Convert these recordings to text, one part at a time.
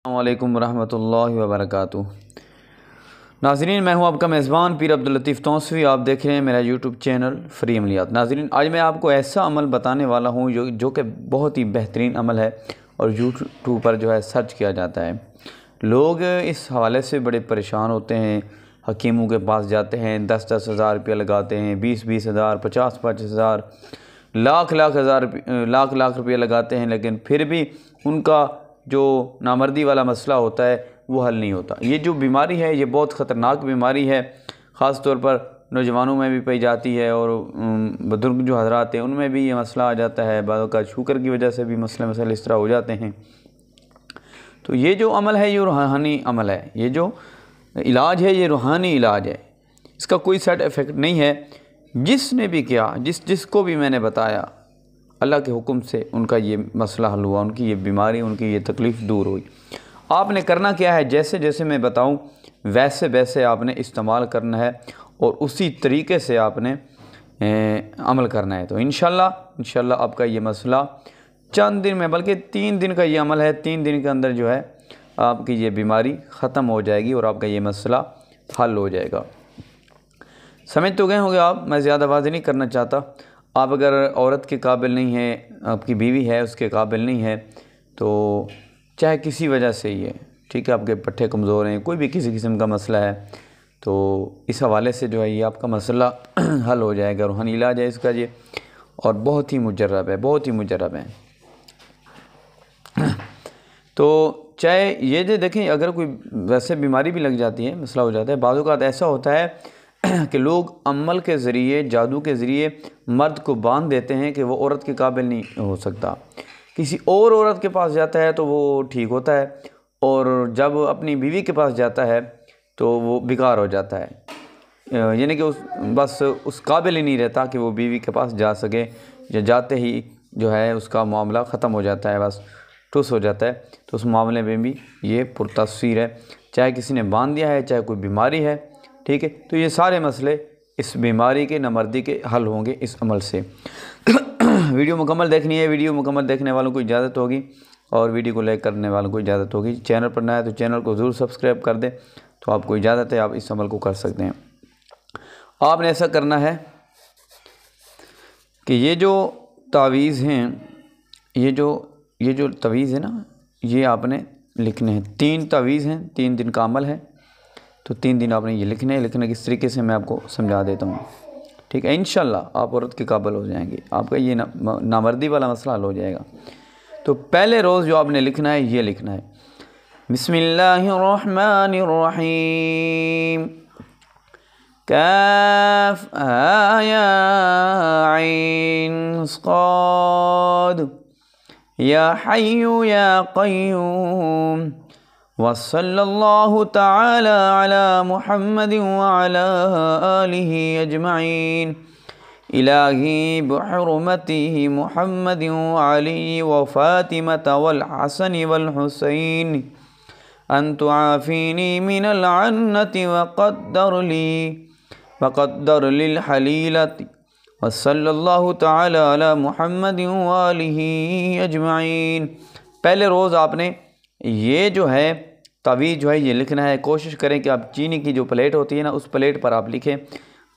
अस्सलामुअलैकुम वरहमतुल्लाहि वबरकातुहू। नाज़रीन, मैं हूं आपका मेज़बान पीर अब्दुल लतीफ़ तौंसवी। आप देख रहे हैं मेरा यूट्यूब चैनल फ्री अमलियात। नाज़रीन, आज मैं आपको ऐसा अमल बताने वाला हूं जो कि बहुत ही बेहतरीन अमल है और यूट्यूब पर जो है सर्च किया जाता है। लोग इस हवाले से बड़े परेशान होते हैं, हकीमों के पास जाते हैं, 10-10 हज़ार रुपया लगाते हैं, 20-20 हज़ार, 50-50 हज़ार, लाख रुपये लगाते हैं, लेकिन फिर भी उनका जो नामर्दी वाला मसला होता है वो हल नहीं होता। ये जो बीमारी है ये बहुत ख़तरनाक बीमारी है, ख़ास तौर पर नौजवानों में भी पाई जाती है और बुजुर्ग जो हजरात हैं उनमें भी ये मसला आ जाता है। बाद का शुगर की वजह से भी मसले इस तरह हो जाते हैं। तो ये जो अमल है ये रूहानी अमल है, ये जो इलाज है ये रूहानी इलाज है, इसका कोई साइड इफ़ेक्ट नहीं है। जिसने भी किया, जिसको भी मैंने बताया, अल्लाह के हुक्म से उनका ये मसला हल हुआ, उनकी ये बीमारी, उनकी ये तकलीफ़ दूर हुई। आपने करना क्या है, जैसे जैसे मैं बताऊं वैसे वैसे आपने इस्तेमाल करना है और उसी तरीके से आपने अमल करना है। तो इंशाल्लाह आपका ये मसला चंद दिन में, बल्कि 3 दिन का ये अमल है, 3 दिन के अंदर जो है आपकी ये बीमारी ख़त्म हो जाएगी और आपका ये मसला हल हो जाएगा। समझ तो गए होंगे आप, मैं ज़्यादा वाज़ेह नहीं करना चाहता। आप अगर औरत के काबिल नहीं है, आपकी बीवी है उसके काबिल नहीं है, तो चाहे किसी वजह से ही है, ठीक है, आपके पट्टे कमज़ोर हैं, कोई भी किसी किस्म का मसला है, तो इस हवाले से जो है ये आपका मसला हल हो जाएगा। रूहानी इलाज है इसका ये, और बहुत ही मुजर्रब है, बहुत ही मुजर्रब है। तो चाहे ये जो देखें, अगर कोई वैसे बीमारी भी लग जाती है, मसला हो जाता है, बाज़ औक़ात ऐसा होता है कि लोग अमल के ज़रिए, जादू के ज़रिए मर्द को बांध देते हैं कि वो औरत के काबिल नहीं हो सकता। किसी और औरत के पास जाता है तो वो ठीक होता है, और जब अपनी बीवी के पास जाता है तो वो बेकार हो जाता है। यानी कि बस उस काबिल ही नहीं रहता कि वो बीवी के पास जा सके, या जाते ही जो है उसका मामला ख़त्म हो जाता है, बस टुस हो जाता है। तो उस मामले में भी ये पुरतस्वीर है, चाहे किसी ने बांध दिया है, चाहे कोई बीमारी है, ठीक है। तो ये सारे मसले इस बीमारी के, नामर्दी के हल होंगे इस अमल से। वीडियो मुकम्मल देखनी है, वीडियो मुकम्मल देखने वालों को इजाज़त होगी और वीडियो को लाइक करने वालों को इजाज़त होगी। चैनल पर नया है तो चैनल को ज़रूर सब्सक्राइब कर दें, तो आपको इजाज़त है, आप इस अमल को कर सकते हैं। आपने ऐसा करना है कि ये जो तावीज़ हैं, ये जो तावीज़ है ना, ये आपने लिखने हैं। 3 तावीज़ हैं, 3 दिन का अमल है, तो 3 दिन आपने ये लिखने हैं। लिखने किस तरीके से मैं आपको समझा देता हूँ, ठीक है। इंशाल्लाह आप औरत के काबिल हो जाएंगे, आपका ये नामर्दी वाला मसला हल हो जाएगा। तो पहले रोज़ जो आपने लिखना है ये लिखना है, बिस्मिल्लाहिर्रहमानिर्रहीम, काफ या ऐन साद, या हय्यु या क़य्यूम, वसल्लल्लाहु तआला अला मुहम्मदिन व अला आलिहि अजमईन, इलाही बिहुर्मतिहि मुहम्मदिन व अली व फातिमता वल हसन वल हुसैन, अन तुआफीनी मिनल अन्नति व क़द्दर लिल हलीलति, वसल्लल्लाहु तआला अला मुहम्मदिन व आलिहि अजमईन। पहले रोज़ आपने ये जो है तावीज़ जो है ये लिखना है। कोशिश करें कि आप चीनी की जो प्लेट होती है ना, उस प्लेट पर आप लिखें।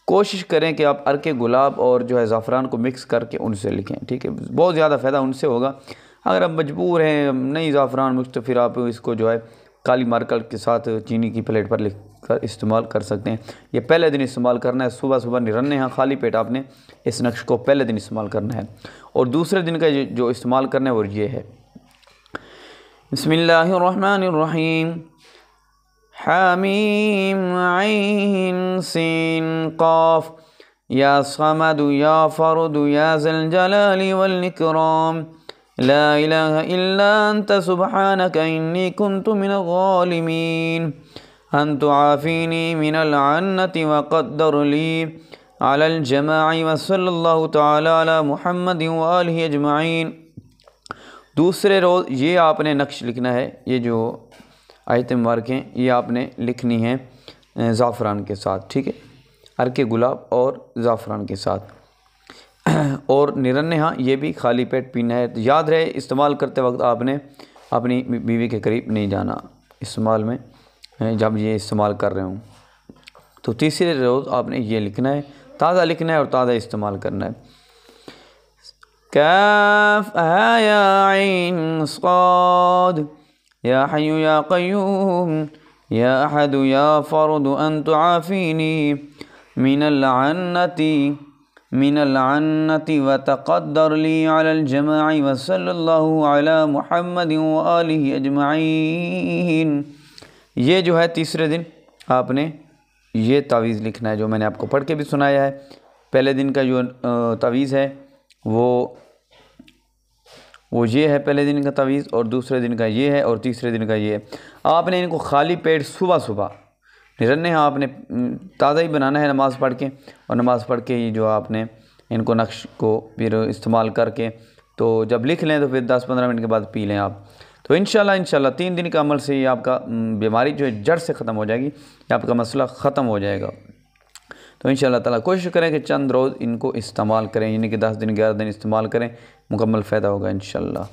कोशिश करें कि आप अर्के गुलाब और जो है ज़ाफ़रान को मिक्स करके उनसे लिखें, ठीक है। बहुत ज़्यादा फ़ायदा उनसे होगा। अगर आप मजबूर हैं, नहीं ज़ाफ़रान मिक्स, तो फिर आप इसको जो है काली मार्कर के साथ चीनी की प्लेट पर लिख कर इस्तेमाल कर सकते हैं। ये पहले दिन इस्तेमाल करना है, सुबह सुबह निरन्ने हैं, खाली पेट आपने इस नक्श को पहले दिन इस्तेमाल करना है। और दूसरे दिन का जो इस्तेमाल करना है वो ये है, बिस्मिल्लाहिर्रहमानिर्रहीम, हामीम ऐन सीन क़ाफ, या समदु या फरदु या ज़ल जलाली वल इकराम, ला इलाहा इल्ला अंत सुब्हानक इन्नी कुन्तु मिनज़ ज़ालिमीन, अन तुआफीनी मिनल अन्नति व क़द्दर ली अलल जमाई, व सल्लल्लाहु तआला अला मुहम्मदिन व आलिहि अजमईन। दूसरे रोज़ ये आपने नक्श लिखना है, ये जो आयत मुबारक हैं ये आपने लिखनी है ज़ाफ़रान के साथ, ठीक है, अर्के गुलाब और ज़ाफ़रान के साथ। और निरन्ने, हाँ, ये भी खाली पेट पीना है। तो याद रहे, इस्तेमाल करते वक्त आपने अपनी बीवी के करीब नहीं जाना इस्तेमाल में, जब ये इस्तेमाल कर रहे हों। तो तीसरे रोज़ आपने ये लिखना है, ताज़ा लिखना है और ताज़ा इस्तेमाल करना है। काफ या ऐन साद या हय्यु या क़य्यूम या अहदु या फ़र्दु अंत आफ़ीनी मिनल अन्नति व तक़द्दर ली अलल जमाई व सल्लल्लाहु अला मुहम्मदिन व आलिहि अजमईन। ये जो है तीसरे दिन आपने ये तावीज़ लिखना है, जो मैंने आपको पढ़ के भी सुनाया है। पहले दिन का जो तावीज़ है वो ये है पहले दिन का तावीज़, और दूसरे दिन का ये है, और तीसरे दिन का ये है। आपने इनको खाली पेट सुबह सुबह निरन्ने हैं, आपने ताज़ा ही बनाना है नमाज़ पढ़ के, और नमाज़ पढ़ के ही जो आपने इनको नक्श को फिर इस्तेमाल करके तो जब लिख लें तो फिर 10-15 मिनट के बाद पी लें आप। तो इंशाल्लाह 3 दिन के अमल से ये आपका बीमारी जो है जड़ से ख़त्म हो जाएगी, आपका मसला ख़त्म हो जाएगा। तो इंशाल्लाह ताला कोशिश करें कि चंद रोज़ इनको इस्तेमाल करें, यानी कि 10 दिन 11 दिन इस्तेमाल करें, मुकम्मल फ़ायदा होगा इंशाल्लाह।